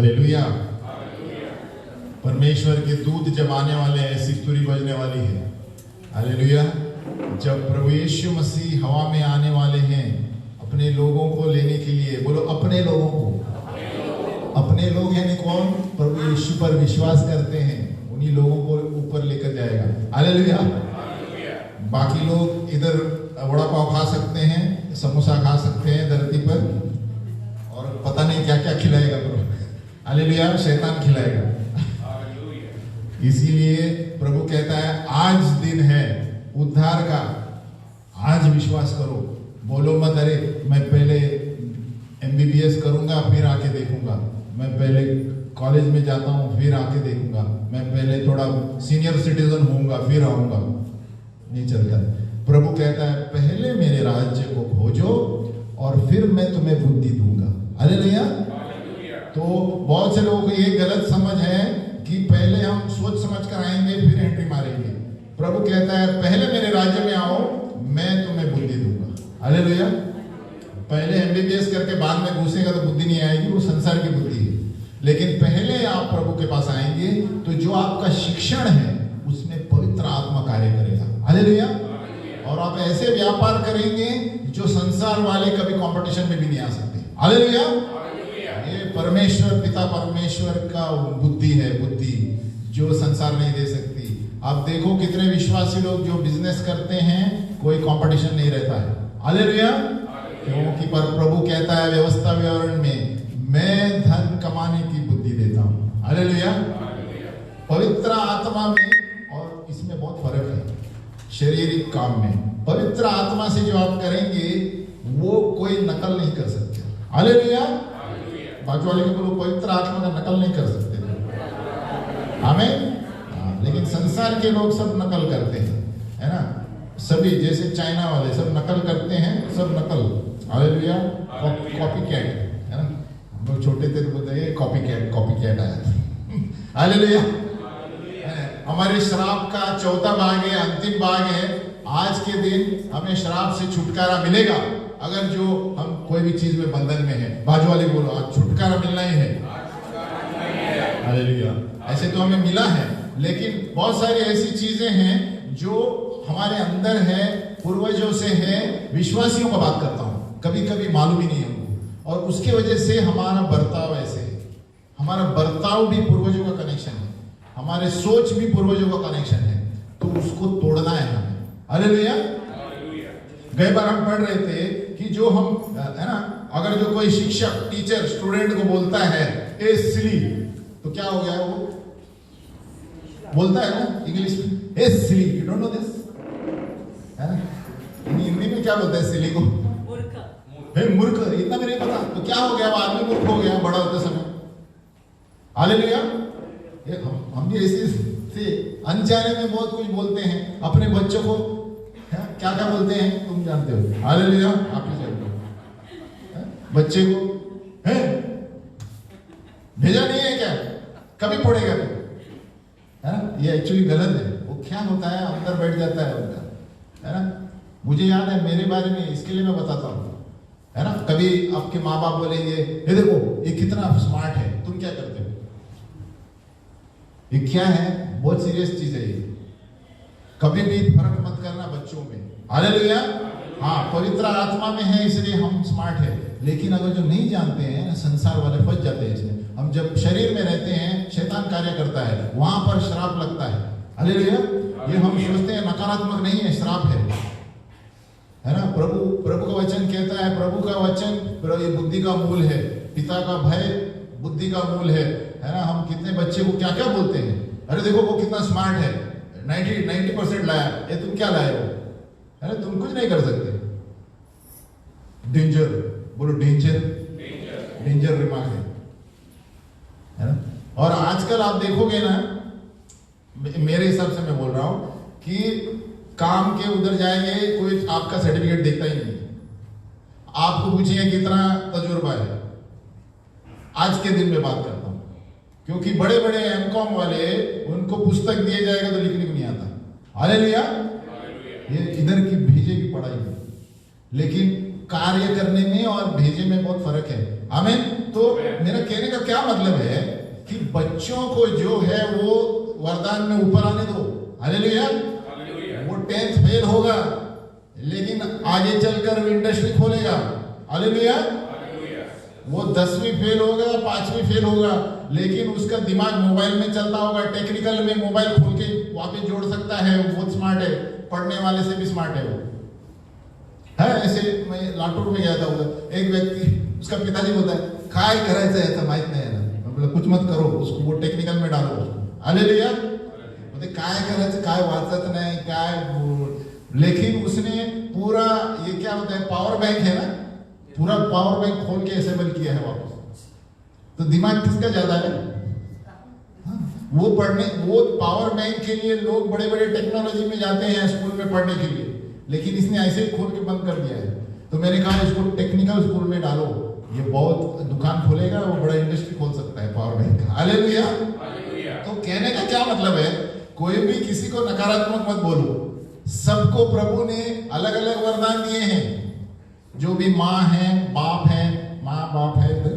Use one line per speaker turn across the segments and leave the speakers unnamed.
Hallelujah. परमेश्वर के दूत जब आने वाले हैं, सिक्तुरी बजने वाली है। हालेलुया। जब प्रभु यीशु मसीह हवा में आने वाले हैं अपने लोगों को लेने के लिए, बोलो अपने लोगों को। अपने लोग यानी कौन? प्रभु यीशु पर विश्वास करते हैं, उन्हीं लोगों को ऊपर लेकर जाएगा। हालेलुया। बाकी लोग इधर वड़ा पाव खा सकते हैं, समोसा खा सकते हैं धरती पर, और पता नहीं क्या क्या खिलाएगा प्रभु। हालेलुया। शैतान खिलाएगा। इसीलिए प्रभु कहता है आज दिन है उद्धार का, आज विश्वास करो। बोलो मत अरे मैं पहले MBBS करूंगा फिर आके देखूंगा, मैं पहले कॉलेज में जाता हूं फिर आके देखूंगा, मैं पहले थोड़ा सीनियर सिटीजन होऊंगा फिर आऊंगा। नहीं चलता। प्रभु कहता है पहले मेरे राज्य को खोजो और फिर मैं तुम्हें बुद्धि दूंगा। हालेलुया। तो बहुत से लोगों को ये गलत समझ है कि पहले हम सोच समझ कर आएंगे फिर एंट्री मारेंगे। प्रभु कहता है पहले मेरे राज्य में आओ, मैं तुम्हें बुद्धि दूंगा। हालेलुया। पहले MBBS करके बाद में घुसेगा तो बुद्धि नहीं आएगी, वो संसार की बुद्धि है। लेकिन पहले आप प्रभु के पास आएंगे तो जो आपका शिक्षण है उसमें पवित्र आत्मा कार्य करेगा। हालेलुया। और आप ऐसे व्यापार करेंगे जो संसार वाले कभी कंपटीशन में भी नहीं आ सकते। हालेलुया। ये परमेश्वर पिता परमेश्वर का बुद्धि है, बुद्धि जो संसार नहीं दे सकती। आप देखो कितने विश्वासी लोग जो बिजनेस करते हैं कोई कंपटीशन नहीं रहता है। हालेलुया। क्योंकि पर प्रभु कहता है व्यवस्था विवरण में मैं धन कमाने की बुद्धि देता हूं। हालेलुया। पवित्र आत्मा में और इसमें बहुत फर्क है। शारीरिक काम में पवित्र आत्मा से जो आप करेंगे वो कोई नकल नहीं कर सकते। हालेलुया। बाजू वाले को बोलो पवित्र आत्मा का नकल नहीं कर सकते। आमीन। लेकिन संसार के लोग सब नकल करते हैं, है ना। सभी जैसे चाइना वाले सब नकल करते हैं, सब नकल। हालेलुया। कॉपी कैट, है ना। हम लोग छोटे थे तो बोलते हैं कॉपी कैट आया। हालेलुया। हमारे श्राप का चौथा भाग है, अंतिम भाग है। आज के दिन हमें श्राप से छुटकारा मिलेगा अगर जो हम कोई भी चीज में बंधन में है। बाजू वाले बोलो आज छुटकारा मिलना ही है। हालेलुया। ऐसे तो हमें मिला है, लेकिन बहुत सारी ऐसी चीजें हैं जो हमारे अंदर है, पूर्वजों से है। विश्वासियों का बात करता हूं, कभी कभी मालूम ही नहीं हमको, और उसके वजह से हमारा बर्ताव ऐसे है। हमारा बर्ताव भी पूर्वजों का कनेक्शन है, हमारे सोच भी पूर्वजों का कनेक्शन है, तो उसको तोड़ना है हमें। हालेलुया। गए बार हम पढ़ रहे थे कि जो हम, है ना, अगर जो कोई शिक्षक टीचर स्टूडेंट को बोलता है ए सिली, तो क्या हो गया? वो बोलता है ना इंग्लिश में ए सिली, यू डोंट नो दिस, है ना। हिंदी में क्या बोलता है सिली को? मूर्ख। इतना भी नहीं पता तो क्या हो गया? वो आदमी मूर्ख हो गया बड़ा होते समय। हालेलुया। हम भी ऐसे से अनजाने में बहुत कुछ बोलते हैं अपने बच्चों को। क्या क्या बोलते हैं तुम जानते हो? हालेलुया। आप ही जानते हो। बच्चे को है भेजा नहीं है क्या? कभी पढ़ेगा तो, है ना। ये एक्चुअली गलत है। वो क्या होता है अंदर बैठ जाता है उनका, है ना। मुझे याद है मेरे बारे में, इसके लिए मैं बताता हूँ, है ना। कभी आपके माँ बाप बोलेंगे ये देखो ये कितना स्मार्ट है, तुम क्या करते हो? ये क्या है? बहुत सीरियस चीज है ये। कभी भी फर्क मत करना बच्चों में। हालेलुया। हाँ, पवित्र आत्मा में है इसलिए हम स्मार्ट है, लेकिन अगर जो नहीं जानते हैं संसार वाले फंस जाते हैं इसमें। हम जब शरीर में रहते हैं शैतान कार्य करता है, वहां पर श्राप लगता है। हालेलुया। ये हम सोचते हैं नकारात्मक नहीं है, श्राप है ना। प्रभु का वचन कहता है, प्रभु का वचन ये बुद्धि का मूल है, पिता का भय बुद्धि का मूल है ना। हम कितने बच्चे को क्या क्या बोलते हैं, अरे देखो वो कितना स्मार्ट है, 90% लाया, ये तुम क्या लाए हो, है ना। तुम कुछ नहीं कर सकते। डेंजर बोलो, डेंजर रिमार्क है ना। और आजकल आप देखोगे ना, मेरे हिसाब से मैं बोल रहा हूं कि काम के उधर जाएंगे कोई आपका सर्टिफिकेट देखता ही नहीं, आपको पूछेंगे कितना तजुर्बा है। आज के दिन में बात करता हूं, क्योंकि बड़े बड़े MCOM वाले उनको पुस्तक दिए जाएगा तो लिखने को नहीं आता। हालेलुया। ये इधर की भेजे की पढ़ाई है, लेकिन कार्य करने में और भेजे में बहुत फर्क है। आमीन। तो मेरा कहने का क्या मतलब है कि बच्चों को जो है वो वरदान में ऊपर आने दो। हालेलुया। वो 10th फेल होगा लेकिन आगे चलकर इंडस्ट्री खोलेगा। हालेलुया। वो 10वीं फेल होगा, 5वीं फेल होगा, लेकिन उसका दिमाग मोबाइल में चलता होगा, टेक्निकल में मोबाइल खोल के वापस जोड़ सकता है, वो बहुत स्मार्ट है, पढ़ने वाले से भी स्मार्ट है वो है। ऐसे मैं लातूर में गया था, उधर एक व्यक्ति, उसका पिताजी बोलता है काय करायचं है तर माहित नाही ना, मतलब कुछ मत करो उसको, वो टेक्निकल में डालो उसको। हालेलुया। बोलते काय करायचं, काय वाचत नाही काय, लेकिन उसने पूरा ये क्या होता है पावर बैंक है ना, पूरा पावर बैंक खोल के असेंबल किया है वापस। तो दिमाग किसका ज्यादा है? वो पढ़ने, वो पावर बैंक के लिए लोग बड़े बड़े टेक्नोलॉजी में जाते हैं स्कूल में पढ़ने के लिए, लेकिन इसने ऐसे ही खोल के बंद कर दिया है। तो मैंने कहा इसको टेक्निकल स्कूल में डालो, ये बहुत दुकान खोलेगा, वो बड़ा इंडस्ट्री खोल सकता है पावर बैंक का। हालेलुया। तो कहने का क्या मतलब है, कोई भी किसी को नकारात्मक मत बोलो। सबको प्रभु ने अलग अलग वरदान दिए हैं। जो भी माँ है, बाप है, माँ बाप है ना,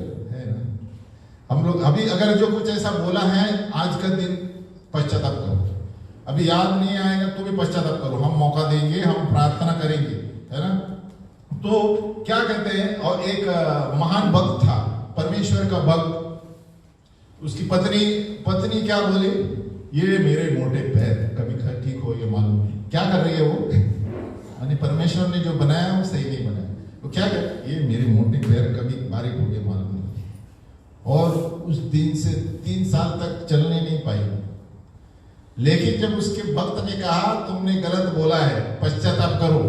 हम लोग अभी अगर जो कुछ ऐसा बोला है, आज का दिन पश्चाताप करो। अभी याद नहीं आएगा तो भी पश्चाताप करो, हम मौका देंगे, हम प्रार्थना करेंगे, है ना। तो क्या कहते हैं, और एक महान भक्त था, परमेश्वर का भक्त, उसकी पत्नी क्या बोली, ये मेरे मोटे पैर कभी ठीक हो ये मालूम नहीं, क्या कर रही है वो, यानी परमेश्वर ने जो बनाया वो सही नहीं बनाया, तो क्या कर, ये मेरे मोटे पैर कभी बारीक हो गए मालूम नहीं। और उस दिन से 3 साल तक चलने नहीं पाई। लेकिन जब उसके भक्त ने कहा तुमने गलत बोला है, पश्चाताप करो,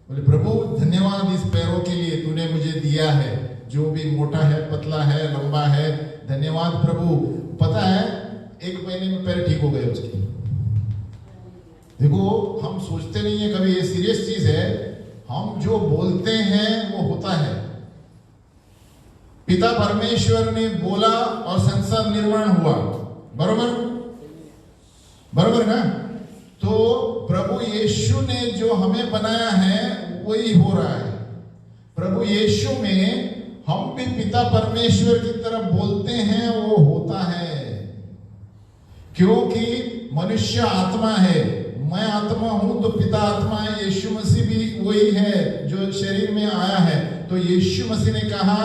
बोले प्रभु धन्यवाद इस पैरों के लिए तूने मुझे दिया है, जो भी मोटा है, पतला है, लंबा है, धन्यवाद प्रभु। पता है 1 महीने में पैर ठीक हो गए उसकी। देखो हम सोचते नहीं है कभी, ये सीरियस चीज है, हम जो बोलते हैं वो होता है। पिता परमेश्वर ने बोला और संसार निर्माण हुआ, बरोबर बरोबर ना। तो प्रभु यीशु ने जो हमें बनाया है वही हो रहा है। प्रभु यीशु में हम भी पिता परमेश्वर की तरफ बोलते हैं, वो होता है, क्योंकि मनुष्य आत्मा है, मैं आत्मा हूं तो पिता आत्मा है। यीशु मसीह भी वही है जो शरीर में आया है। तो यीशु मसीह ने कहा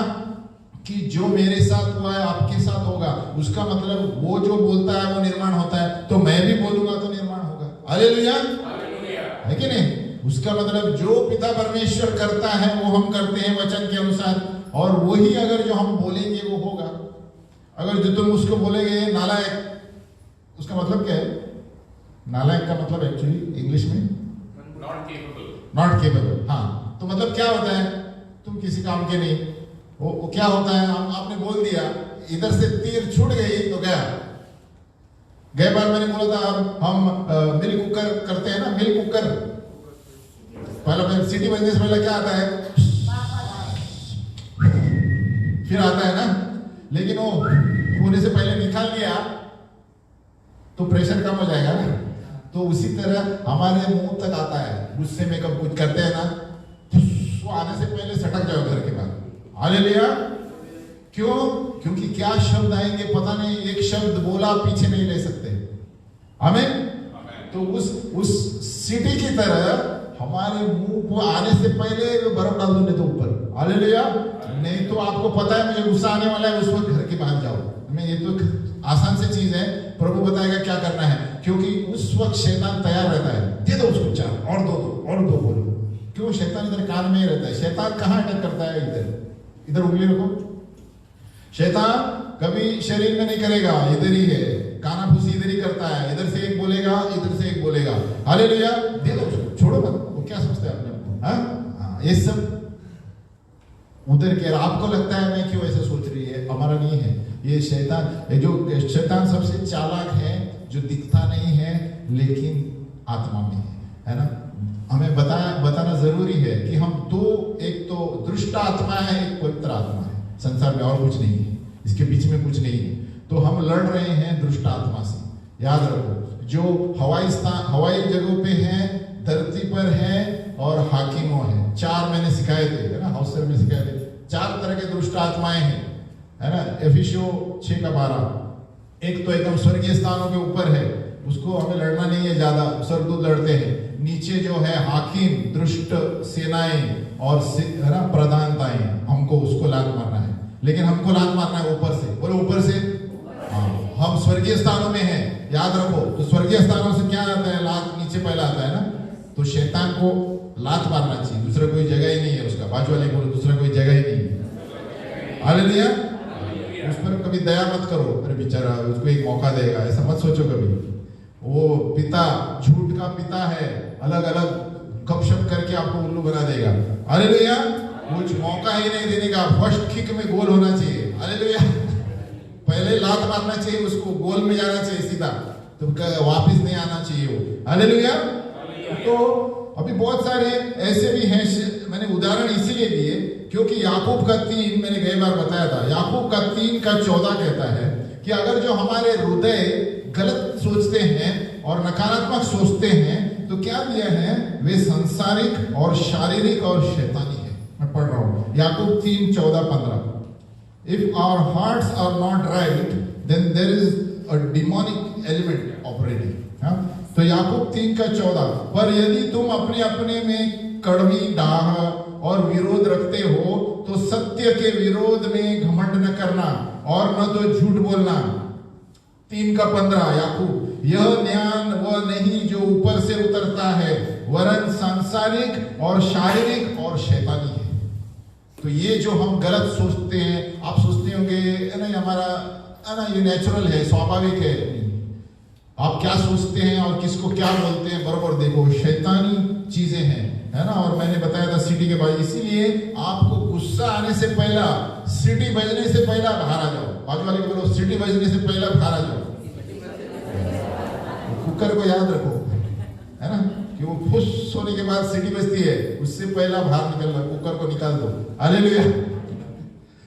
कि जो मेरे साथ हुआ है आपके साथ होगा। उसका मतलब वो जो बोलता है वो निर्माण होता है, तो मैं भी बोलूंगा तो निर्माण होगा। हालेलुया, है कि नहीं। उसका मतलब जो पिता परमेश्वर करता है वो हम करते हैं वचन के अनुसार, और वही अगर जो हम बोलेंगे वो होगा। अगर जो तुम उसको बोलेगे नालायक, उसका मतलब क्या है? नालायक का मतलब एक्चुअली इंग्लिश में नॉट केपेबल। हाँ, तो मतलब क्या होता है, तुम किसी काम के नहीं। वो क्या होता है, आपने बोल दिया, इधर से तीर छूट गई तो गया। गए बार मैंने बोला था हम मिल्क कुकर करते हैं ना, मिल्क कुकर, पहला सिटी बजने से पहले क्या आता है, फिर आता है ना, लेकिन वो होने से पहले निकाल लिया तो प्रेशर कम हो जाएगा ना। तो उसी तरह हमारे मुंह तक आता है, गुस्से में कब कुछ करते हैं ना, वो आने से पहले सटक जाओ घर के बाद। हालेलुया। क्यों? क्योंकि क्या शब्द आएंगे पता नहीं, एक शब्द बोला पीछे नहीं ले सकते। आमीन। तो उस सिटी की तरह हमारे मुंह को आने से पहले बर्फ डाल दो, नहीं तो ऊपर। हालेलुया। नहीं तो आपको पता है मुझे गुस्सा आने वाला है, उस वक्त घर के बाहर जाओ। मैं ये तो आसान सी चीज है, प्रभु बताएगा क्या करना है, क्योंकि उस वक्त शैतान तैयार रहता है, दे दो उसको 4 और दो बोलो। क्यों? शैतान इधर कान में ही रहता है। शैतान कहाँ अटैक करता है? इधर उंगली रखो। शैतान कभी शरीर में नहीं करेगा, इधर ही है, काना फूसी इधर ही करता है, इधर से एक बोलेगा, इधर से एक बोलेगा। हालेलुया। दे दो उसको, छोड़ो मत। वो क्या सोचता है अपने आप? हाँ, ये सब उधर के। आपको लगता है मैं क्यों ऐसा सोच रही है, हमारा नहीं है ये शैतान। जो शैतान सबसे चालाक है, जो दिखता नहीं है लेकिन आत्मा में है ना। हमें बताना जरूरी है कि हम एक तो दुष्ट आत्मा है, एक पवित्र आत्मा है। संसार में और कुछ नहीं है, इसके बीच में कुछ नहीं है। तो हम लड़ रहे हैं दुष्ट आत्मा से। याद रखो, जो हवाई जगहों पे है, धरती पर है, और हाकिमों हैं। 4 मैंने सिखाए थे, है ना, हाउस में सिखाए थे। 4 तरह के दुष्ट आत्माएं हैं, है ना। एफिसियों 6:12। एक तो एकदम स्वर्गीय स्थानों के ऊपर है, उसको हमें लड़ना नहीं है ज्यादा, स्वर्गदूत लड़ते हैं। नीचे जो है हाकिम, दुष्ट सेनाएं और है ना प्रधानताएं, हमको उसको लात मारना है। लेकिन हमको लात मारना है ऊपर से, बोलो ऊपर से। हाँ, हम स्वर्गीय स्थानों में हैं, याद रखो। तो स्वर्गीय स्थानों से क्या आता है? लात नीचे पहला आता है ना। तो शैतान को लात मारना चाहिए, दूसरा कोई जगह ही नहीं है उसका। बाजू वाले बोलो, दूसरा कोई जगह ही नहीं है। हालेलुया। उस पर कभी दया मत करो, अरे बेचारा उसको एक मौका देगा, ऐसा मत सोचो कभी। वो पिता झूठ का पिता है, अलग अलग गपशप करके आपको उल्लू बना देगा। हालेलुया। कुछ मौका ही नहीं देने का, फर्स्ट किक में गोल होना चाहिए। हालेलुया। पहले लात मारना चाहिए उसको, गोल में जाना चाहिए सीधा, तो वापस नहीं आना चाहिए वो। हालेलुया। तो अभी बहुत सारे ऐसे भी हैं, मैंने उदाहरण इसीलिए दिए क्योंकि याकूब का 3, मैंने कई बार बताया था, याकूब का 3:14 कहता है कि अगर जो हमारे हृदय गलत सोचते हैं और नकारात्मक सोचते हैं तो क्या दिया है? वे संसारिक और शारीरिक और शैतानी है। मैं पढ़ रहा हूं याकूब 3:14-15। If our hearts are not right, then there is a demonic element operating. हाँ? तो याकूब 3:14, पर यदि तुम अपने अपने में कड़वी डाह और विरोध रखते हो तो सत्य के विरोध में घमंड न करना और न तो झूठ बोलना। 3:15 याकूब, यह ज्ञान वह नहीं जो ऊपर से उतरता है, वरन सांसारिक और शारीरिक और शैतानी है। तो ये जो हम गलत सोचते हैं, आप सोचते होंगे नहीं हमारा, है ना, ये नेचुरल है, स्वाभाविक है। आप क्या सोचते हैं और किसको क्या बोलते हैं, बरोबर देखो, शैतानी चीजें हैं, है ना। और मैंने बताया था सीटी के बाद, इसीलिए आपको गुस्सा आने से पहला, सीटी बजने से पहला बाहर आ जाओ। बाजू वाले को बोलो, सीटी बजने से पहला बाहर आ जाओ। कुकर को याद रखो, है ना, कि वो फुस होने के बाद सीटी बजती है, उससे पहला बाहर निकलना, कुकर को निकाल दो। हालेलुया।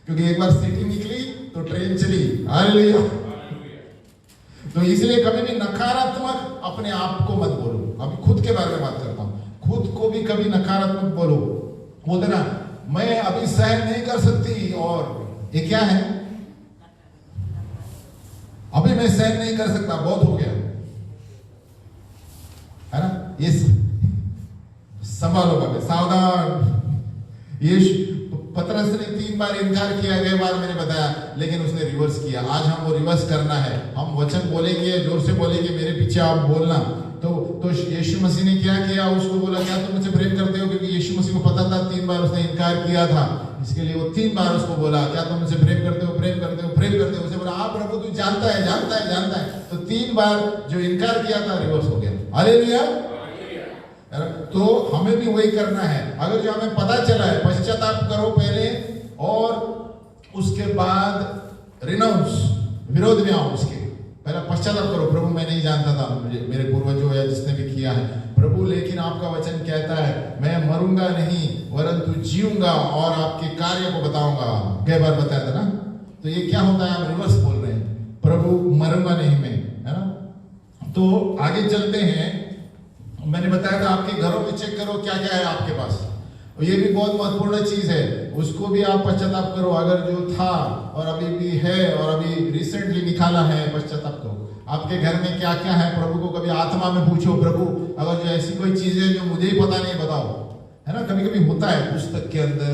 क्योंकि एक बार सीटी निकली तो ट्रेन चली। हालेलुया। तो इसलिए कभी भी नकारात्मक अपने आप को मत बोलो। अभी खुद के बारे में बात करता हूं, खुद को भी कभी नकारात्मक बोलो। बोलते ना, मैं अभी सहन नहीं कर सकती, और ये क्या है? अभी मैं सहन नहीं कर सकता, बहुत हो गया, है ना। ये संभालो बाबा, सावधान। ये पतरस ने 3 बार इनकार किया, गए बार मैंने बताया, लेकिन उसने रिवर्स किया। आज हम वो रिवर्स करना है। हम वचन बोलेंगे, जोर से बोलेंगे, मेरे पीछे आप बोलना। तो यीशु मसीह ने क्या किया? उसको बोला, क्या तुम मुझसे प्रेम करते हो? क्योंकि यीशु मसीह को पता था 3 बार उसने इनकार किया था, इसके लिए वो 3 बार उसको बोला, क्या तुम मुझसे प्रेम करते हो? प्रेम करते हो? प्रेम करते हो? उसे बोला, हाँ प्रभु तू जानता है, जानता है, जानता है। तो 3 बार जो इनकार किया था रिवर्स हो गया। हालेलुया। तो हमें भी वही करना है। अगर जो हमें पता चला है, पश्चाताप करो पहले, और उसके बाद रिनाउंस, विरोध में आओ। उसके पहले पश्चाताप करो, प्रभु मैं नहीं जानता था, मुझे मेरे पूर्वजों या जिसने भी किया है प्रभु, लेकिन आपका वचन कहता है मैं मरूंगा नहीं वरंतु जीऊंगा और आपके कार्य को बताऊंगा। कई बार बताया था ना। तो ये क्या होता है? हम रिवर्स बोल रहे हैं, प्रभु मरूंगा नहीं मैं, है ना। तो आगे चलते हैं। मैंने बताया था आपके घरों में चेक करो क्या क्या है आपके पास, और ये भी बहुत महत्वपूर्ण चीज है, उसको भी आप पश्चाताप करो। अगर जो था और अभी भी है और अभी रिसेंटली निकाला है, पश्चाताप करो। आपके घर में क्या क्या है, प्रभु को कभी आत्मा में पूछो, प्रभु अगर जो ऐसी कोई चीज है जो मुझे ही पता नहीं, बताओ, है ना। कभी कभी होता है पुस्तक के अंदर,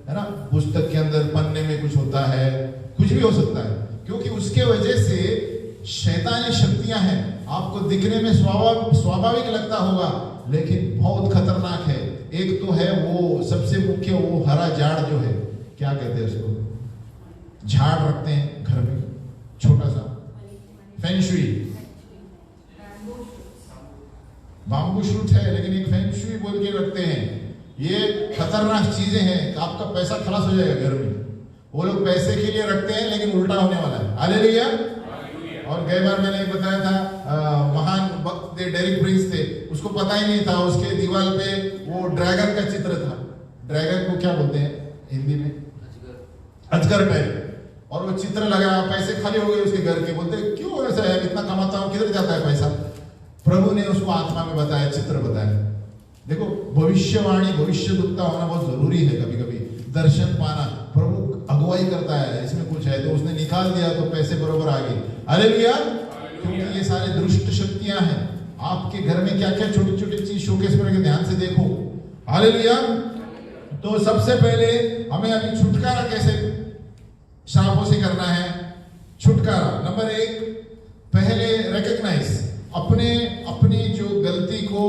है ना, पुस्तक के अंदर पन्ने में कुछ होता है, कुछ भी हो सकता है, क्योंकि उसके वजह से शैतानी शक्तियां हैं। आपको दिखने में स्वाभाविक लगता होगा, लेकिन बहुत खतरनाक है। एक तो है वो सबसे मुख्य, वो हरा झाड़ जो है, क्या कहते हैं उसको, झाड़ रखते हैं घर में, छोटा सा फेंगशुई, बाम्बू शूट है, लेकिन एक फेंगशुई बोल के रखते हैं। ये खतरनाक चीजें हैं, आपका पैसा खलास हो जाएगा घर में। वो लोग पैसे के लिए रखते हैं, लेकिन उल्टा होने वाला है। हालेलुया। और कई बार मैंने बताया था, महान वक्त डेरिक प्रिंस थे, उसको पता ही नहीं था, उसके दीवार पे वो ड्रैगन का चित्र था। ड्रैगन को क्या बोलते हैं हिंदी में? अजगर टाइप। और वो चित्र लगाया, पैसे खाली हो गए उसके घर के। बोलते क्यों ऐसा है, इतना कमाता हूं, किधर जाता है पैसा? प्रभु ने उसको आत्मा में बताया, चित्र बताया। देखो भविष्यवाणी, भविष्यद्वक्ता होना बहुत जरूरी है। कभी कभी दर्शन पाना, प्रभु अगुवाई करता है, इसमें कुछ है तो उसने निकाल दिया तो पैसे बरोबर आ गए। हालेलुया। क्योंकि ये सारे दुष्ट शक्तियां हैं। आपके घर में क्या क्या छोटी छोटी चीज शोकेस में रखे, ध्यान से देखो। हालेलुया। तो सबसे पहले हमें अभी छुटकारा कैसे श्रापों से करना है? छुटकारा नंबर 1, पहले रिकॉग्नाइज, अपनी जो गलती को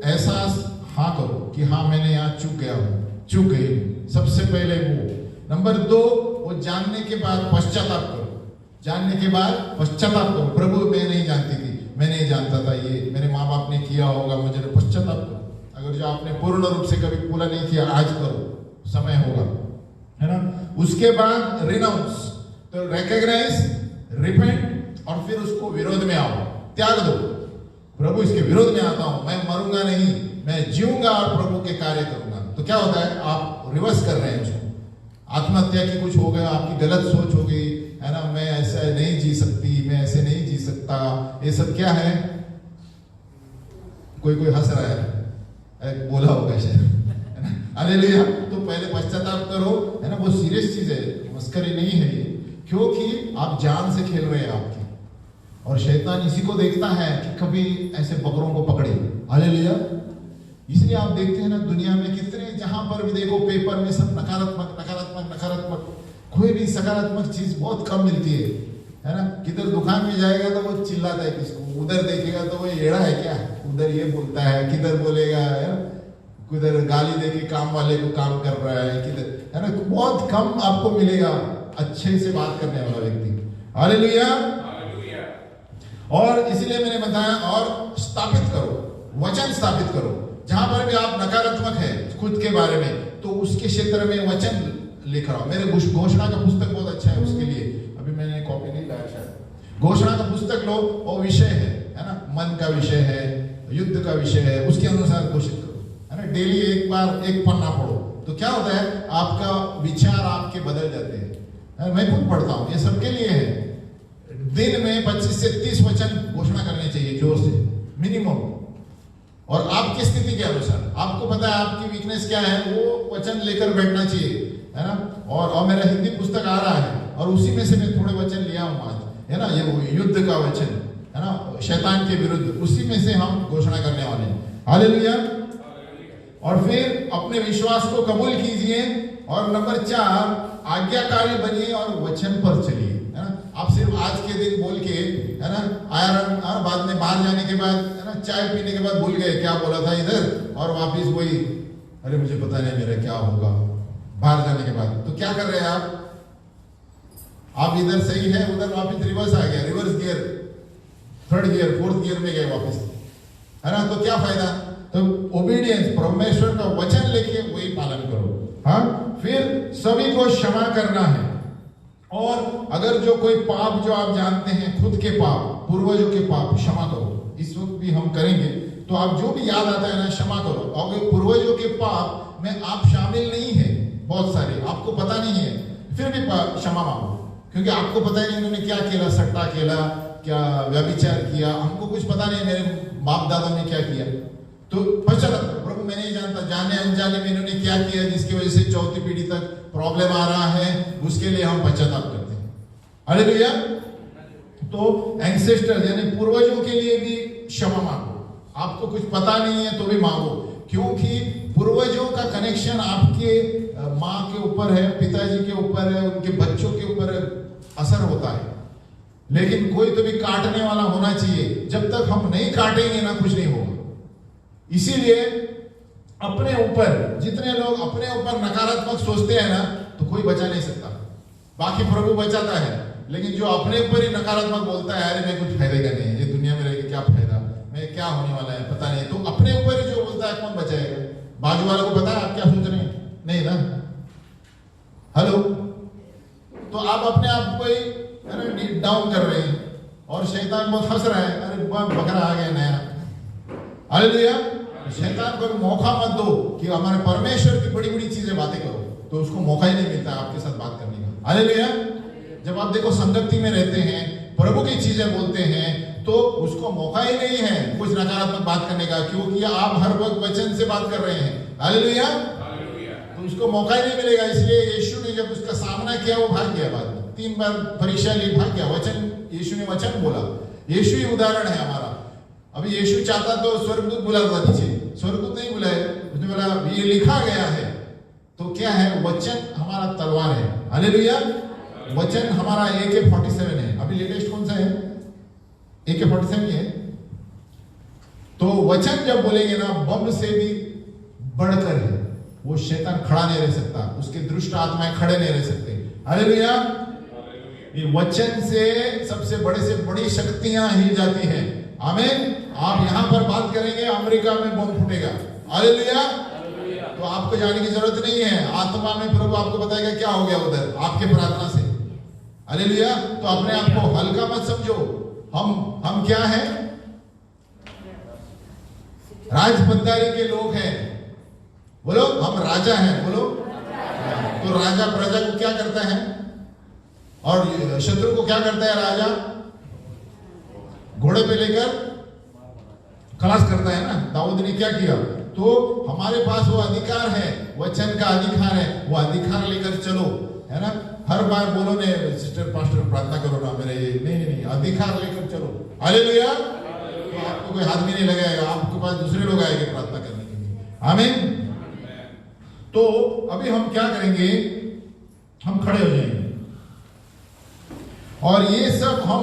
एहसास करो कि मैंने यहाँ चूक गया हूं, चूक गई हूं। सबसे पहले वो। नंबर 2, वो जानने के बाद पश्चाताप करो। जानने के बाद पश्चाताप करो। प्रभु मैं नहीं जानती थी, मैं नहीं जानता था, ये मेरे माँ बाप ने किया होगा, मुझे पश्चाताप करो। अगर जो आपने पूर्ण रूप से कभी पूरा नहीं किया, आज करो, समय होगा, है ना। उसके बाद रिनाउंस, तो रिकॉग्नाइज, रिपेंट, और फिर उसको विरोध में आओ, त्याग दो। प्रभु इसके विरोध में आता हूं, मैं मरूंगा नहीं, मैं जीऊंगा और प्रभु के कार्य करूंगा। तो क्या होता है, आप रिवर्स कर रहे हैं उसको। आत्महत्या की कुछ हो गया, आपकी गलत सोच हो गई, है ना, मैं ऐसा नहीं जी सकती, मैं ऐसे नहीं जी सकता, ये सब क्या है? कोई हंस रहा है, बोला होगा शायद, है ना। हालेलुया। तो पहले पश्चाताप करो, है ना, बहुत सीरियस चीज है, मस्करी नहीं है ये, क्योंकि आप जान से खेल रहे हैं आपकी। और शैतान इसी को देखता है कि कभी ऐसे बकरों को पकड़े। हालेलुया। इसलिए आप देखते हैं ना, दुनिया में कितने, जहां पर भी देखो पेपर में सब नकारात्मक नकारात्मक नकारात्मक, कोई भी सकारात्मक चीज बहुत कम मिलती है ना। किधर दुकान में जाएगा तो वो चिल्लाता है किसको, उधर देखेगा तो वो एड़ा है क्या, उधर ये बोलता है, किधर बोलेगा, है ना, किधर गाली देके काम वाले को काम कर रहा है, किधर, है ना। बहुत कम आपको मिलेगा अच्छे से बात करने वाला व्यक्ति। हालेलुया। और इसलिए मैंने बताया, और स्थापित करो, वचन स्थापित करो। जहां पर भी आप नकारात्मक है खुद के बारे में, तो उसके क्षेत्र में वचन लिख रहा हूं। मेरे घोषणा का पुस्तक बहुत अच्छा है उसके लिए, अभी मैंने कॉपी नहीं लाया शायद। घोषणा का पुस्तक लो, वो विषय है ना, मन का विषय है, युद्ध का विषय है, उसके अनुसार घोषित करो, है ना। डेली एक बार एक पन्ना पढ़ो, तो क्या होता है, आपका विचार आपके बदल जाते हैं। मैं खुद पढ़ता हूं, ये सबके लिए है। दिन में 25 से 30 वचन घोषणा करने चाहिए, जोर से, मिनिमम। और आपकी स्थिति के अनुसार, आपको पता है आपकी वीकनेस क्या है, वो वचन लेकर बैठना चाहिए, है ना। और मेरा हिंदी पुस्तक आ रहा है, और उसी में से मैं थोड़े वचन लिया हूं आज, है ना। ये युद्ध का वचन, है ना, शैतान के विरुद्ध, उसी में से हम घोषणा करने वाले हैं। हालेलुया। और फिर अपने विश्वास को कबूल कीजिए, और नंबर 4, आज्ञाकारी बनिए और वचन पर चलिए, है ना। आप सिर्फ आज के दिन बोल के, है ना, आया बाद में बाहर जाने के बाद, है ना, चाय पीने के बाद भूल गए क्या बोला था इधर, और वापिस वही, अरे मुझे पता नहीं मेरा क्या होगा, बाहर जाने के बाद। तो क्या कर रहे हैं आप इधर सही है, उधर वापिस रिवर्स आ गया, reverse gear, 3rd gear 4th gear में गए वापिस, है ना। तो क्या फायदा? तो ओबीडियंस, परमेश्वर का वचन लेके वही पालन करो। हाँ, फिर सभी को क्षमा करना है। और अगर जो कोई पाप जो आप जानते हैं, खुद के पाप, पूर्वजों के पाप, क्षमा करो। इस वक्त भी हम करेंगे, तो आप जो भी याद आता है ना, क्षमा करो। और पूर्वजों के पाप में आप शामिल नहीं है, बहुत सारे आपको पता नहीं है, फिर भी क्षमा मांगो, क्योंकि आपको पता ही नहीं उन्होंने क्या किया, सट्टा खेला, क्या व्यभिचार किया, हमको कुछ पता नहीं मेरे बाप दादा ने क्या किया। तो पश्चाताप करो, प्रभु मैं नहीं जानता, जाने अनजाने में इन्होंने क्या किया जिसकी वजह से 4थी पीढ़ी तक प्रॉब्लम आ रहा है, उसके लिए हम पश्चाताप करते हैं। हालेलुया। तो एंसेस्टर्स यानी पूर्वजों के लिए भी क्षमा मांगो। आपको कुछ पता नहीं है तो भी मांगो, क्योंकि पूर्वजों का कनेक्शन आपके माँ के ऊपर है, पिताजी के ऊपर है, उनके बच्चों के ऊपर असर होता है। लेकिन कोई तो भी काटने वाला होना चाहिए, जब तक हम नहीं काटेंगे ना कुछ नहीं होगा। इसीलिए अपने ऊपर, जितने लोग अपने ऊपर नकारात्मक सोचते हैं ना, तो कोई बचा नहीं सकता, बाकी प्रभु बचाता है। लेकिन जो अपने ऊपर ही नकारात्मक बोलता है, अरे मैं कुछ फायदे का नहीं, ये दुनिया में रह के क्या फायदा, मैं क्या होने वाला है पता नहीं, तो अपने ऊपर ही जो बोलता है कौन बचाएगा? बाजू वालों को पता है आप क्या सोच रहे हैं? नहीं ना। हेलो। तो आप अपने आप को ही डाउन कर रहे हैं, और शैतान बहुत हंस रहा है, अरे बकरा आ गया नया। हालेलुया। शैतान को मौका मत दो कि हमारे परमेश्वर की बड़ी बड़ी चीजें बातें करो, तो उसको मौका ही नहीं मिलता आपके साथ बात करने का। हालेलुया। जब आप देखो संगति में रहते हैं, प्रभु की चीजें बोलते हैं, तो उसको मौका ही नहीं है कुछ नकारात्मक बात करने का, क्योंकि आप हर वक्त वचन से बात कर रहे हैं। हालेलुया। तो उसको मौका ही नहीं मिलेगा। इसलिए यीशु ने जब उसका सामना किया वो भाग गया। बाद में 3 बार परीक्षा ली, भाग गया। वचन, यीशु ने वचन बोला। यीशु ही उदाहरण है हमारा। अभी यीशु चाहता तो स्वर्गदूत बुलाता नीचे, स्वर्गदूत नहीं बुलाए, उसने बोला ये लिखा गया है। तो क्या है, वचन हमारा तलवार है। हालेलुया। वचन हमारा AK-47 है। अभी लेटेस्ट कौन सा है? AK-47 है। तो वचन जब बोलेंगे ना, बम से भी बढ़कर है। वो शैतान खड़ा नहीं रह सकता, उसके दुष्ट आत्माएं खड़े नहीं रह सकते। हालेलुया। ये वचन से सबसे बड़े से बड़ी शक्तियां हिल जाती हैं। आमीन। आप यहां पर बात करेंगे, अमेरिका में बम फूटेगा। हालेलुया। तो आपको जाने की जरूरत नहीं है। आत्मा में प्रभु आपको बताएगा क्या हो गया उधर आपके प्रार्थना से। हालेलुया। तो अपने आप को हल्का मत समझो। हम क्या हैं? राजबंदारी के लोग हैं। बोलो, हम राजा हैं। बोलो। तो राजा प्रजा को क्या करता है और शत्रु को क्या करता है? राजा घोड़े पे लेकर खलास करता है ना। दाऊद ने क्या किया? तो हमारे पास वो अधिकार है, वचन का अधिकार है। वो अधिकार लेकर चलो, है ना। हर बार बोलो ने सिस्टर पास्टर प्रार्थना करो ना मेरे, नहीं, अधिकार लेकर चलो। हालेलुया। तो आपको कोई हाथ भी नहीं लगाएगा, आपके पास दूसरे लोग आएंगे प्रार्थना करने के लिए। आमीन। तो अभी हम क्या करेंगे? हम खड़े हो जाएंगे और ये सब हम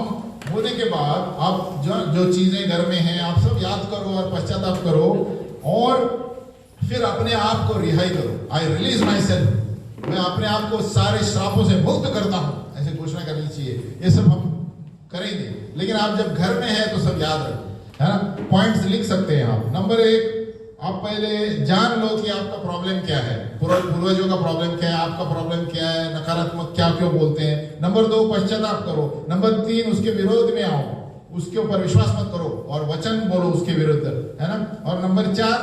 होने के बाद आप जो चीजें घर में हैं आप सब याद करो और पश्चाताप करो और फिर अपने आप को रिहाई करो। I release my self. मैं अपने आप को सारे श्रापों से मुक्त करता हूं, ऐसे घोषणा करनी चाहिए। ये सब हम करेंगे, लेकिन आप जब घर में हैं तो सब याद रखो, है ना। पॉइंट्स लिख सकते हैं आप। नंबर 1, आप पहले जान लो कि आपका प्रॉब्लम क्या है, पूर्वजों का प्रॉब्लम क्या है, आपका प्रॉब्लम क्या है, नकारात्मक क्या क्यों बोलते हैं। नंबर 2, पश्चाताप करो। नंबर 3, उसके विरोध में आओ, उसके ऊपर विश्वास मत करो और वचन बोलो उसके विरुद्ध, है ना। और नंबर 4,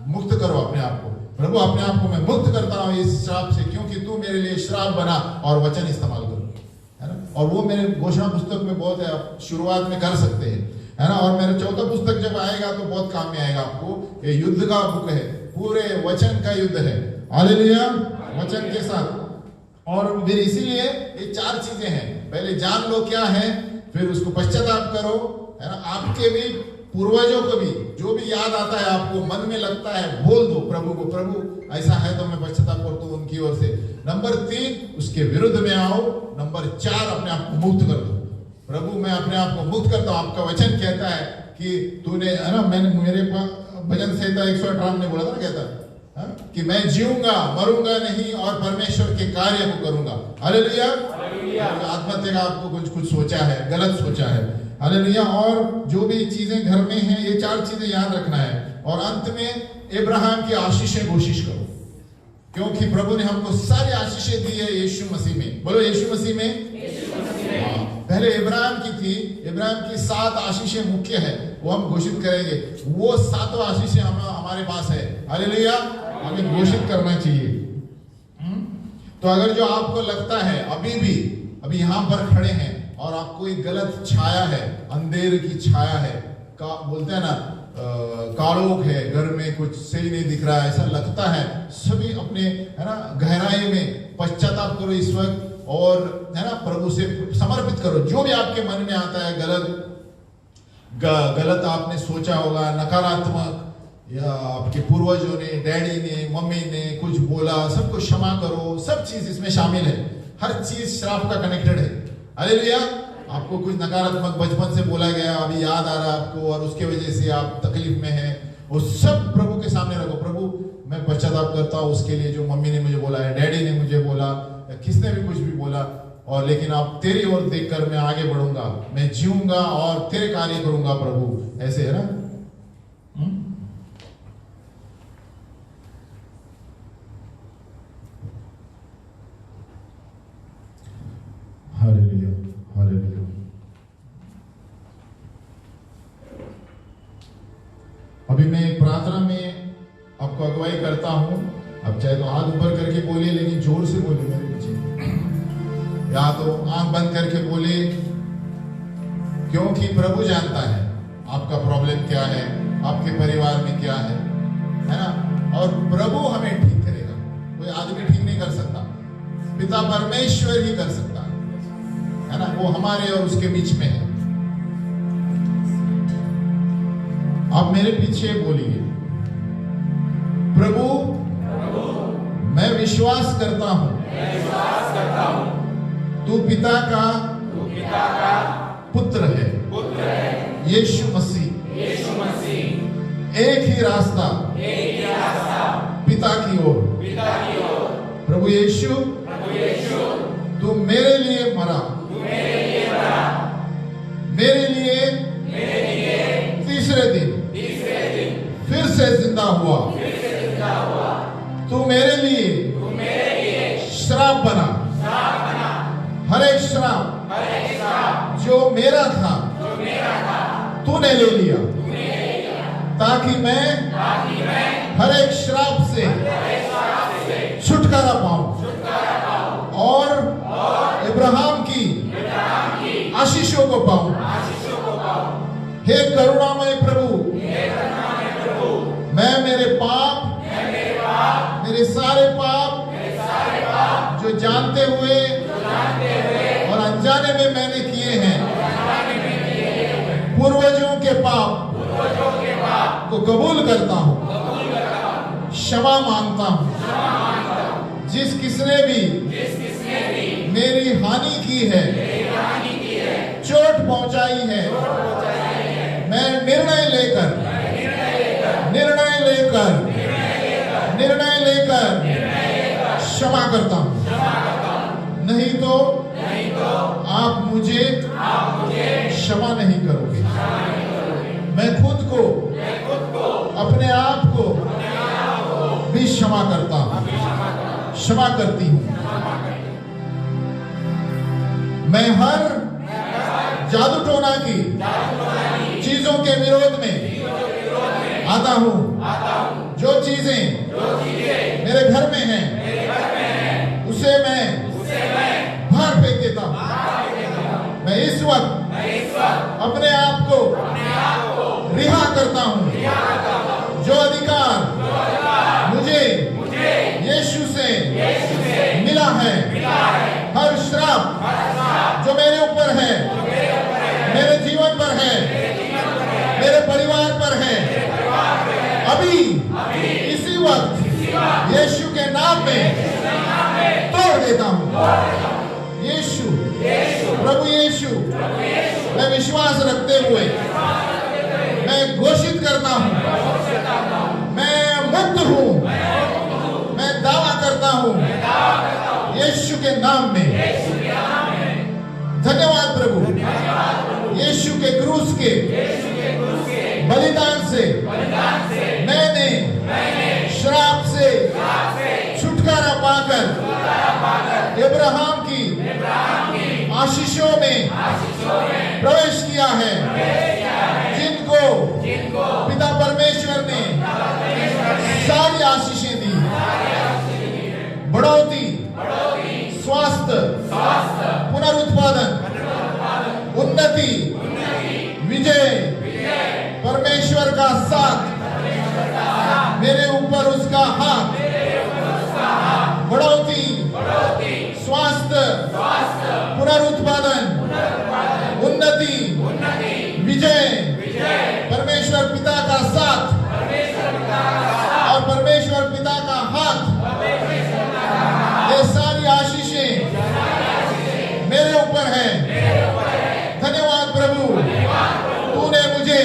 मुक्त करो अपने आप को। प्रभु, अपने आप को मैं मुक्त करता हूँ इस श्राप से, क्योंकि तू मेरे लिए श्राप बना, और वचन इस्तेमाल करो, है ना। और वो मेरे घोषणा पुस्तक में बहुत है, आप शुरुआत में कर सकते हैं, है ना। और मेरा चौथा पुस्तक जब आएगा तो बहुत काम में आएगा आपको। ये युद्ध का बुक है, पूरे वचन का युद्ध है। हालेलुया। वचन के साथ। और फिर इसीलिए ये 4 चीजें हैं। पहले जान लो क्या है, फिर उसको पश्चाताप करो, है ना। आपके भी पूर्वजों को भी जो भी याद आता है, आपको मन में लगता है, बोल दो प्रभु को, प्रभु ऐसा है तो मैं पश्चाताप करता हूं उनकी ओर से। नंबर 3, उसके विरुद्ध में आओ। नंबर 4, अपने आप को मुक्त कर दो। प्रभु, मैं अपने आप को मुक्त करता हूं। आपका वचन कहता है कि तूने, है ना, मैंने मेरे भजन संहिता 158 में बोला था ना, कहता है कि मैं जीऊंगा मरूंगा नहीं और परमेश्वर के कार्य को करूंगा। हालेलुया। आत्महत्या का आपको कुछ सोचा है, गलत सोचा है। हालेलुया। और जो भी चीजें घर में हैं, ये 4 चीजें याद रखना है। और अंत में अब्राहम की आशीषें घोषित करो, क्योंकि प्रभु ने हमको सारी आशीषें दी है यीशु मसीह में। बोलो, यीशु मसीह में। पहले इब्राहिम की थी, इब्राहिम की 7 आशीषें मुख्य है, वो हम घोषित करेंगे। वो 7 आशीषें हमारे पास है। हालेलुया। हमें घोषित करना चाहिए। तो अगर जो आपको लगता है अभी यहाँ पर खड़े हैं और आपको एक गलत छाया है, अंधेर की छाया है, का बोलते हैं ना, कालोख है, घर में कुछ सही नहीं दिख रहा है, ऐसा लगता है, सभी अपने, है ना, गहराई में पश्चाताप करो इस वक्त और, है ना, प्रभु से समर्पित करो। जो भी आपके मन में आता है, गलत आपने सोचा होगा, नकारात्मक, या आपके पूर्वजों ने, डैडी ने, मम्मी ने कुछ बोला, सबको क्षमा करो। सब चीज इसमें शामिल है, हर चीज श्राप का कनेक्टेड है। हालेलुया। आपको कुछ नकारात्मक बचपन से बोला गया, अभी याद आ रहा है आपको, और उसके वजह से आप तकलीफ में हैं, वो सब प्रभु के सामने रखो। प्रभु, मैं पश्चाताप करता हूँ उसके लिए जो मम्मी ने मुझे बोला है, डैडी ने मुझे बोला, किसने भी कुछ भी बोला, और लेकिन आप तेरी ओर देखकर मैं आगे बढ़ूंगा, मैं जीऊंगा और तेरे कार्य करूंगा प्रभु, ऐसे, है ना। Hallelujah, hallelujah. अभी मैं प्रार्थना में आपको अगुवाई करता हूं। अब चाहे तो हाथ ऊपर करके बोले, लेकिन जोर से बोले मेरे पीछे, या तो आंख बंद करके बोले, क्योंकि प्रभु जानता है आपका प्रॉब्लम क्या है, आपके परिवार में क्या है ना। और प्रभु हमें ठीक करेगा, कोई आदमी ठीक नहीं कर सकता, पिता परमेश्वर ही कर सकता है ना। वो हमारे और उसके बीच में है। आप मेरे पीछे बोलिए, प्रभु मैं विश्वास करता हूं तू पिता का पुत्र है, यीशु मसीह एक ही रास्ता पिता की ओर। प्रभु यीशु तू मेरे लिए मरा, मेरे लिए तीसरे दिन फिर से जिंदा हुआ। तू मेरे लिए श्राप बना, हर एक श्राप जो मेरा था तूने ले लिया, ताकि मैं हर एक श्राप से छुटकारा पाऊं और इब्राहिम की आशीषों को पाऊं। हे करुणामय प्रभु, मैं मेरे पाप, मेरे सारे पाप जो जानते हुए और अनजाने में मैंने किए हैं, पूर्वजों के पाप को कबूल करता हूं, क्षमा मांगता हूं। जिस किसने भी मेरी हानि की है, चोट पहुंचाई है, मैं निर्णय लेकर क्षमा करता हूं। नहीं तो आप मुझे क्षमा नहीं करोगे। मैं खुद को अपने आप को भी क्षमा करता हूं, क्षमा करती हूं। मैं हर जादू टोना की चीजों के विरोध में आता हूं। जो चीजें मेरे घर में हैं, उसे मैं बाहर फेंक देता हूं। मैं इस वक्त अपने आप को रिहा करता हूं। जो अधिकार मुझे यीशु से मिला है, हर श्राप जो मेरे ऊपर है, मेरे जीवन पर है, मेरे परिवार पर है, अभी इसी वक्त यीशु के नाम में तोड़ देता हूं। यीशु, प्रभु यीशु, मैं विश्वास रखते हुए मैं घोषित करता हूं, मैं मुक्त हूं, मैं दावा करता हूं यीशु के नाम में। धन्यवाद प्रभु, यीशु के क्रूस के बलिदान से मैंने श्राप से छुटकारा पाकर इब्राहिम की आशीषों में प्रवेश किया है, जिनको पिता परमेश्वर ने सारी आशीषें दी। बढ़ोतरी, स्वास्थ्य, पुनरुत्पादन, उन्नति, विजय, परमेश्वर का साथ, मेरे ऊपर उसका हाथ। बढ़ोतरी, स्वास्थ्य, पुनरुत्पादन, उन्नति, विजय, परमेश्वर पिता का साथ और परमेश्वर पिता का हाथ, ये सारी आशीषें मेरे ऊपर है। धन्यवाद प्रभु, तूने मुझे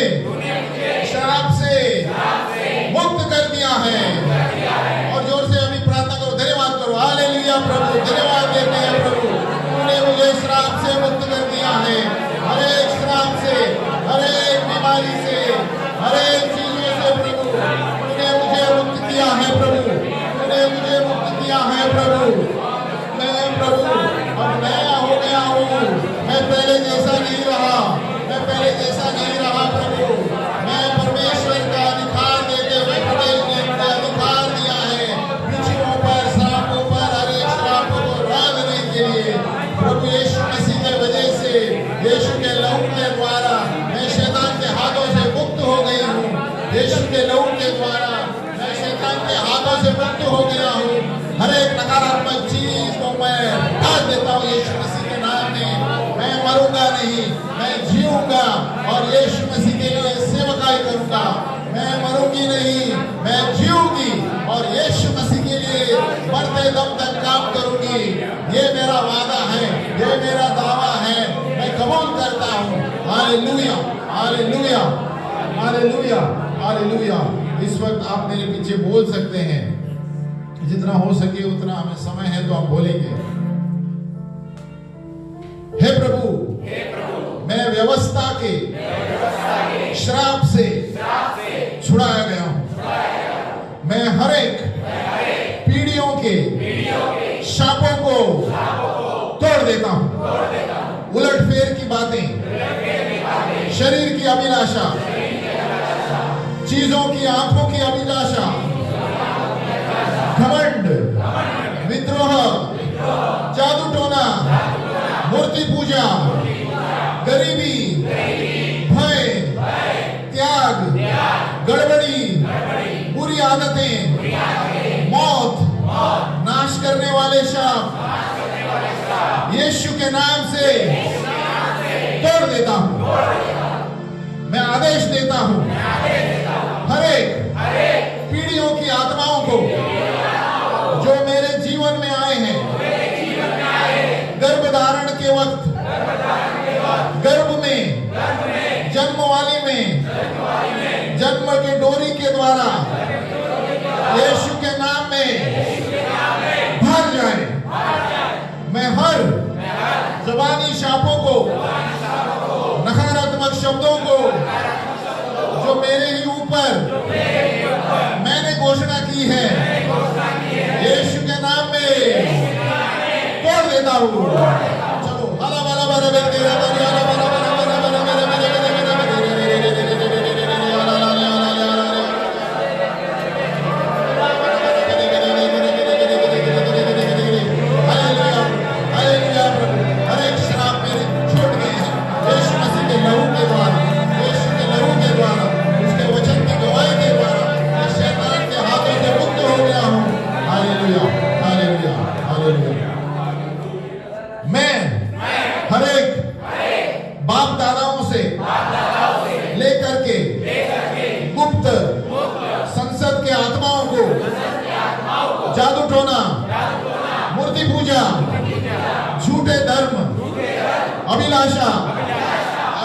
शराब से मुक्त कर दिया है। और जोर से अभी प्रार्थना करो, धन्यवाद करो। हालेलुया प्रभु, धन्यवाद देते हैं प्रभु, तूने मुझे शराब से मुक्त कर दिया है। हर एक शराब से, हर एक बीमारी से, हर एक चीजों से प्रभु तूने मुझे मुक्त किया है। प्रभु तूने मुझे मुक्त किया है। प्रभु मैं प्रभु अब नया हो गया हूँ। मैं पहले जैसा नहीं रहा, मैं पहले जैसा नहीं रहा प्रभु। मैं परमेश्वर का अधिकार देते हुए प्रदेश ने मुझे अधिकार दिया है बिच्छुओं पर, सांपों पर, हर एक श्रापों को रांधने के लिए। प्रभु यीशु मसीह की वजह से यीशु के लहू के द्वारा मैं शैतान के हाथों से मुक्त हो गई हूँ। यीशु के लहू के द्वारा मैं शैतान के हाथों से मुक्त हो गया हूँ। हर एक नकारात्मक चीज को मैं काट देता हूँ यीशु मसीह के नाम में। मैं मरूंगा नहीं, मैं जीऊंगा और यीशु मसीह के लिए सेवकाई करूंगा। मैं मरूंगी नहीं, मैं जीऊंगी और यीशु मसीह के लिए मरते दम तक काम करूंगी। ये मेरा वादा है, ये मेरा दावा है, मैं कबूल करता हूँ। Hallelujah, hallelujah, hallelujah, hallelujah. इस वक्त आप मेरे पीछे बोल सकते हैं, जितना हो सके उतना, हमें समय है तो आप बोलेंगे। हे प्रभु, मैं व्यवस्था के श्राप से छुड़ाया गया हूं। मैं हर एक पीढ़ियों के शापों को तोड़ देता हूं। उलटफेर की बातें, शरीर की अभिलाषा, चीजों की आंखों की अभिलाषा, घमंड, विद्रोह, जादू टोना, मूर्ति पूजा, गरीबी, भय, त्याग, गड़बड़ी, बुरी आदतें, मौत, नाश करने वाले शाप यीशु के नाम से तोड़ देता हूं। मैं आदेश देता हूं हर एक पीढ़ियों की आत्माओं को जो मेरे जीवन में आए हैं, गर्भ धारण के वक्त, गर्भ में, जन्म वाली में, जन्म की डोरी के द्वारा यीशु के नाम में भाग जाए। मैं हर ज़बानी शापों को, नकारात्मक शब्दों को जो मेरे ही ऊपर मैंने घोषणा की है, यीशु के नाम में तोड़ देता हूँ। चलो हला वाला वाला झूठे धर्म, अभिलाषा,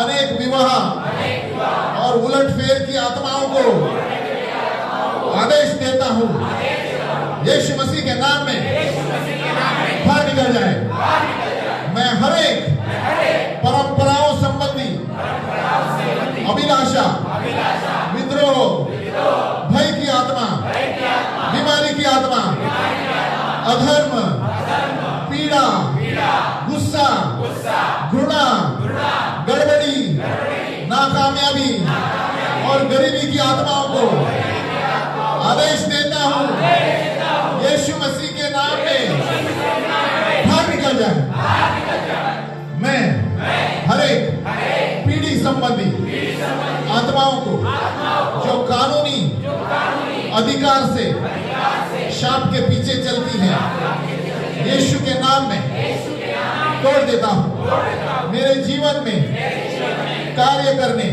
अनेक विवाह और उलटफेर की आत्माओं को आदेश देता हूं यीशु मसीह के नाम में बाहर निकल जाए। मैं हर एक परंपराओं संबंधी अभिलाषा, विद्रोह, भय की आत्मा, बीमारी की आत्मा, अधर्म, पीड़ा, गुस्सा, घृणा, गड़बड़ी, नाकामयाबी और गरीबी की आत्माओं को आदेश देता हूं यीशु मसीह के नाम में बाहर निकल जाए। मैं हर एक पीढ़ी संबंधी आत्माओं को जो कानूनी अधिकार से शाप के पीछे चलती है, यीशु के नाम में तोड़ देता हूं। मेरे जीवन में कार्य करने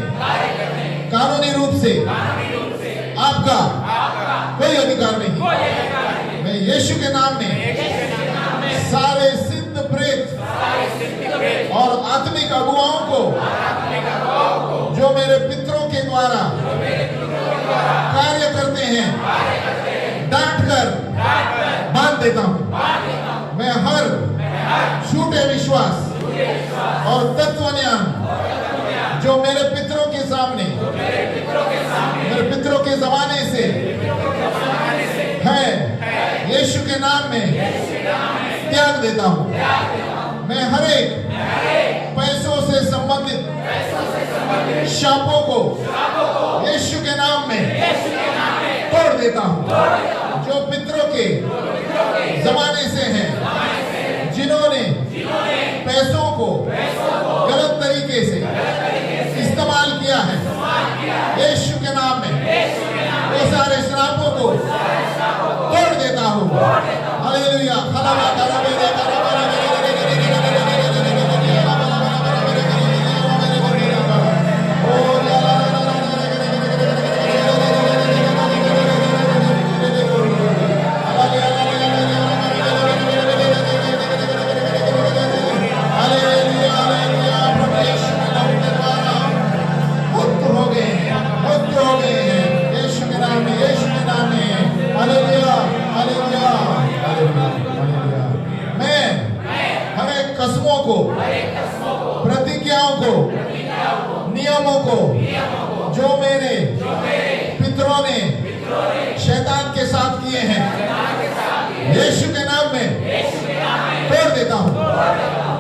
कानूनी रूप से आपका कोई अधिकार नहीं। मैं यीशु के नाम में सारे सिद्ध प्रेत और आत्मिक अगुवाओं को जो मेरे पितरों के द्वारा कार्य करते हैं, डांट कर बांध देता हूं। मैं हर झूठे विश्वास और तत्व ज्ञान जो मेरे पितरों के सामने, मेरे पितरों के जमाने से है, यीशु के नाम में त्याग देता हूं। मैं हर एक पैसों से संबंधित शापों को यीशु के नाम में तोड़ देता हूं। जो पितरों के जमाने से हैं, जिन्होंने पैसों को गलत तरीके प्रतिज्ञाओं को, नियमों को जो मेरे पितरों ने शैतान के साथ किए हैं, यीशु के नाम में तोड़ देता हूं।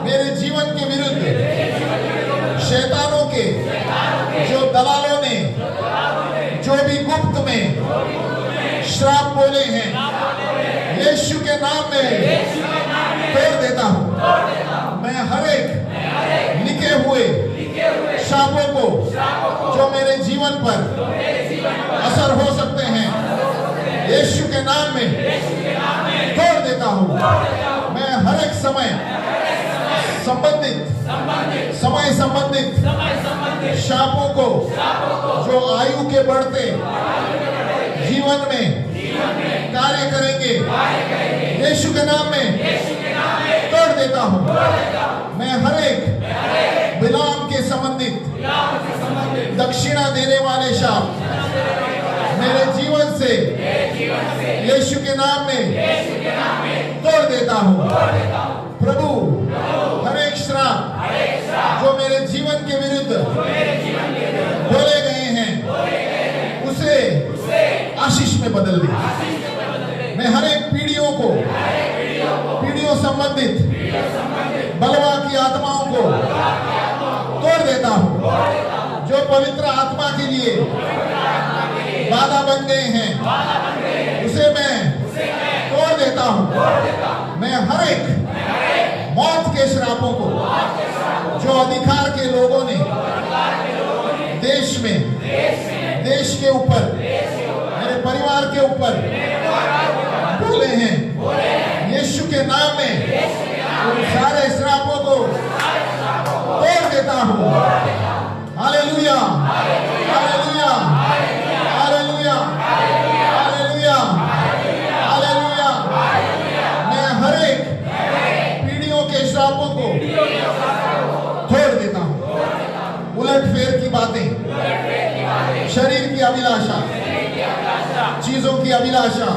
मेरे जीवन के विरुद्ध शैतानों के जो दलालों ने जो भी गुप्त में श्राप बोले हैं, यीशु के नाम में तोड़ देता हूं। मैं हर एक लिखे हुए श्रापों को जो मेरे जीवन पर असर हो सकते हैं, यीशु के नाम में तोड़ देता हूं। मैं हर एक समय संबंधित श्रापों को जो आयु के बढ़ते जीवन में कार्य करेंगे, यीशु के नाम में तोड़ देता हूं। मैं हर एक बिलाम के संबंधित दक्षिणा देने वाले शाप मेरे जीवन से यीशु के नाम में तोड़ देता हूं। प्रभु हर एक श्राप जो मेरे जीवन के विरुद्ध बोले गए हैं, उसे आशीष में बदल दे। मैं हर एक पीढ़ियों संबंधित बलवा की आत्माओं को तोड़ देता हूं, जो पवित्र आत्मा के लिए बाधा बन गए हैं, उसे मैं तोड़ देता हूं। मैं हर एक मौत के श्रापों को जो अधिकार के लोगों ने देश में, देश के ऊपर, मेरे परिवार के ऊपर बोले हैं, यीशु के नाम में उन सारे श्रापों को तोड़ देता हूं। Hallelujah, hallelujah, hallelujah, hallelujah, hallelujah. मैं हर एक पीढ़ियों के श्रापों को तोड़ देता हूं। उलट फेर की बातें, शरीर की अभिलाषा, चीजों की अभिलाषा,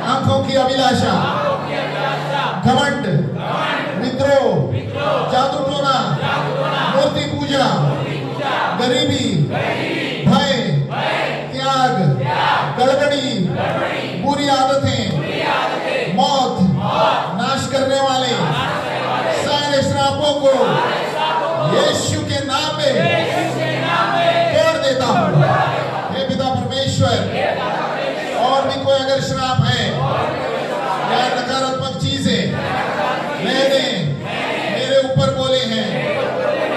आंखों की अभिलाषा, घमंड, विद्रोह, जादू टोना, मूर्ति पूजा, गरीबी, भय, त्याग, गड़बड़ी, बुरी आदतें, मौत, नाश करने वाले सारे श्रापों को यीशु के नाम में तोड़ देता हूं। हे पिता परमेश्वर, और भी कोई अगर श्राप है या नकारात्मक चीजें मैंने मेरे ऊपर बोले हैं,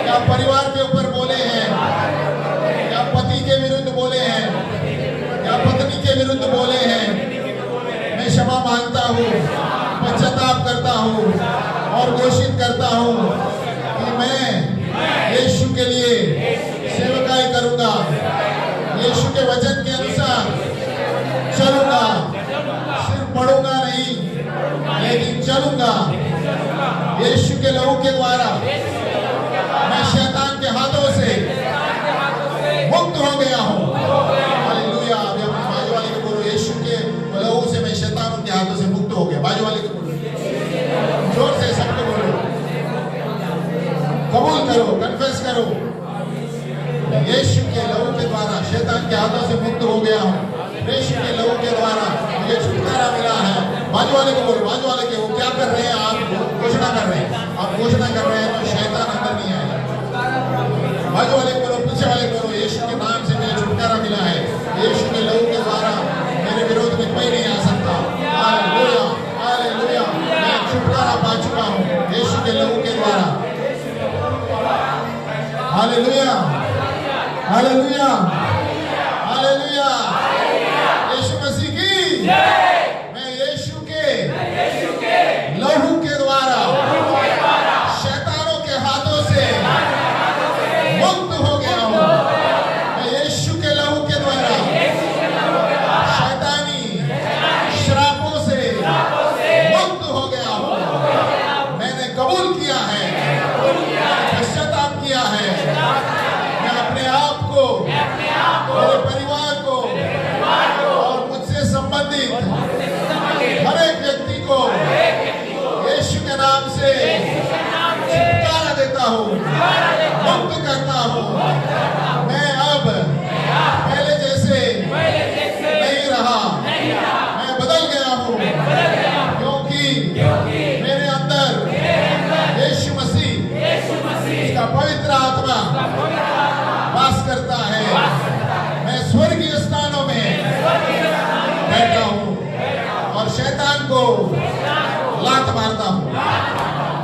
या परिवार के ऊपर बोले हैं, या पति के विरुद्ध बोले हैं, या पत्नी के विरुद्ध बोले हैं, मैं क्षमा मांगता हूँ, पश्चाताप करता हूँ और घोषित करता हूँ कि मैं यीशु के लिए सेवकाई करूंगा, यीशु के वचन के अनुसार चलूंगा। सिर्फ पढ़ूंगा नहीं, लेकिन चलूंगा। यीशु के लहू के द्वारा मैं शैतान के हाथों से मुक्त हो गया हूं। हालेलुया। अभी अपने बाजू वाले को बोलो, यीशु के लहू से मैं शैतान के हाथों से मुक्त हो गया। बाजू वाले को बोलो, जोर से सबको बोलो, कबूल करो, कन्फेस करो, यीशु के लहू के द्वारा शैतान के हाथों से मुक्त हो गया हूं। यीशु के लहू के द्वारा मुझे छुटकारा मिला है। बाजू वाले को बोलो, बाजू वाले के वो क्या कर रहे हैं, आप घोषणा कर रहे हैं, आप घोषणा कर रहे हैं तो शैतान अंदर नहीं आएगा। बाजू वाले को बोलो, पीछे वाले को बोलो, यीशु के नाम से मुझे छुटकारा मिला है। यीशु के लहू के द्वारा मेरे विरोध में कोई नहीं आ सकता। Hallelujah, hallelujah. मैं छुटकारा पा चुका हूँ यीशु के लहू के द्वारा। Hallelujah, hallelujah, hallelujah. Yeshu Masih की मैं यीशु के लहू के द्वारा शैतानों के हाथों से मुक्त हो गया हूं। मैं यीशु के लहू के द्वारा शैतानी श्रापों से मुक्त हो गया हूं। मैंने कबूल किया है, पश्चाताप किया है। मैं अपने आप को, मेरे परिवार को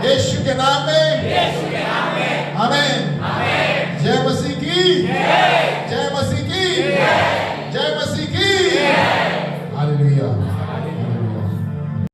यीशु के नाम में